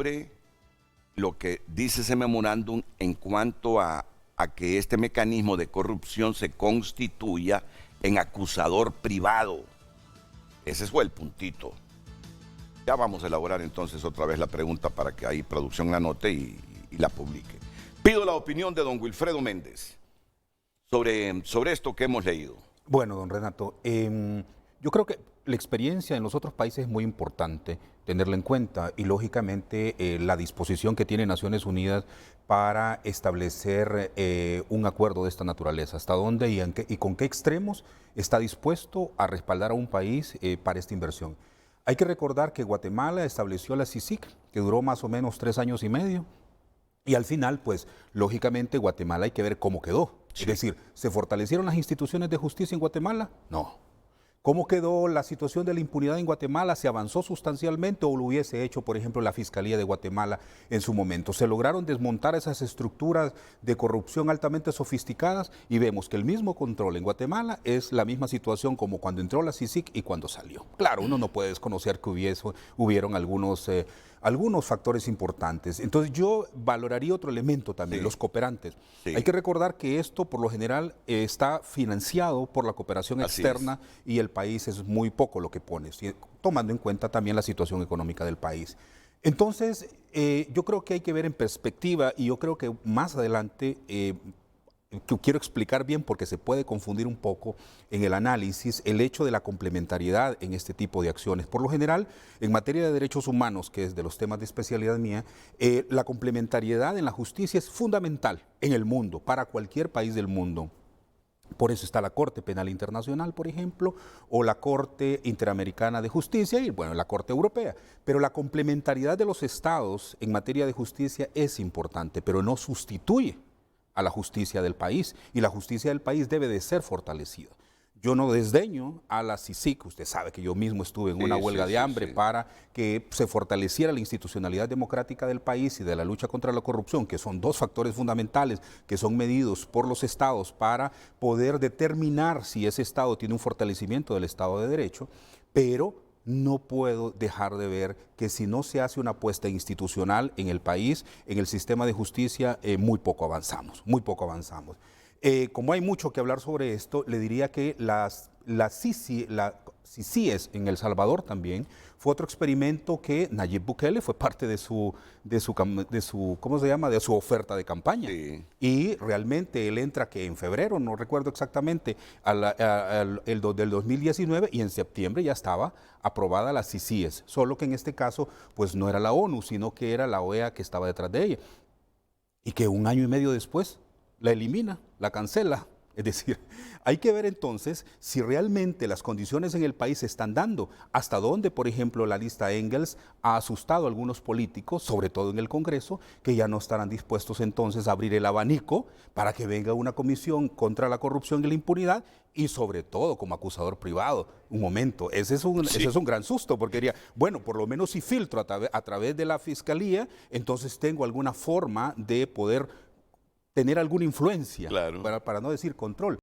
sobre lo que dice ese memorándum en cuanto a que este mecanismo de corrupción se constituya en acusador privado. Ese fue el puntito. Ya vamos a elaborar entonces otra vez la pregunta para que ahí producción la anote y la publique. Pido la opinión de don Wilfredo Méndez sobre esto que hemos leído. Bueno, don Renato, yo creo que la experiencia en los otros países es muy importante tenerla en cuenta y lógicamente la disposición que tiene Naciones Unidas para establecer un acuerdo de esta naturaleza, hasta dónde y con qué extremos está dispuesto a respaldar a un país para esta inversión. Hay que recordar que Guatemala estableció la CICIG, que duró más o menos 3 años y medio, y al final, pues, lógicamente Guatemala hay que ver cómo quedó. Sí. Es decir, ¿se fortalecieron las instituciones de justicia en Guatemala? No. ¿Cómo quedó la situación de la impunidad en Guatemala? ¿Se avanzó sustancialmente o lo hubiese hecho, por ejemplo, la Fiscalía de Guatemala en su momento? ¿Se lograron desmontar esas estructuras de corrupción altamente sofisticadas? Y vemos que el mismo control en Guatemala es la misma situación como cuando entró la CICIG y cuando salió. Claro, uno no puede desconocer que hubieron algunos factores importantes. Entonces yo valoraría otro elemento también, Sí. los cooperantes. Sí. Hay que recordar que esto por lo general está financiado por la cooperación Así externa y el país es muy poco lo que pone, tomando en cuenta también la situación económica del país. Entonces, yo creo que hay que ver en perspectiva y yo creo que más adelante que quiero explicar bien porque se puede confundir un poco en el análisis el hecho de la complementariedad en este tipo de acciones. Por lo general, en materia de derechos humanos, que es de los temas de especialidad mía, la complementariedad en la justicia es fundamental en el mundo, para cualquier país del mundo. Por eso está la Corte Penal Internacional, por ejemplo, o la Corte Interamericana de Justicia y, bueno, la Corte Europea. Pero la complementariedad de los estados en materia de justicia es importante, pero no sustituye a la justicia del país, y la justicia del país debe de ser fortalecida. Yo no desdeño a la CICIG, usted sabe que yo mismo estuve en una huelga de hambre para que se fortaleciera la institucionalidad democrática del país y de la lucha contra la corrupción, que son dos factores fundamentales que son medidos por los estados para poder determinar si ese estado tiene un fortalecimiento del Estado de Derecho, pero no puedo dejar de ver que si no se hace una apuesta institucional en el país, en el sistema de justicia, muy poco avanzamos, muy poco avanzamos. Como hay mucho que hablar sobre esto, le diría que la CICIES en El Salvador también fue otro experimento que Nayib Bukele fue parte de su ¿cómo se llama? De su oferta de campaña. Sí. Y realmente él entra que en febrero, no recuerdo exactamente, del 2019 y en septiembre ya estaba aprobada la CICIES, solo que en este caso pues no era la ONU, sino que era la OEA que estaba detrás de ella. Y que 1 año y medio después la elimina, la cancela. Es decir, hay que ver entonces si realmente las condiciones en el país se están dando, hasta dónde, por ejemplo, la lista Engels ha asustado a algunos políticos, sobre todo en el Congreso, que ya no estarán dispuestos entonces a abrir el abanico para que venga una comisión contra la corrupción y la impunidad y sobre todo como acusador privado. Un momento, ese es un gran susto, porque diría, bueno, por lo menos si filtro a través de la Fiscalía, entonces tengo alguna forma de poder tener alguna influencia, Claro. para no decir control.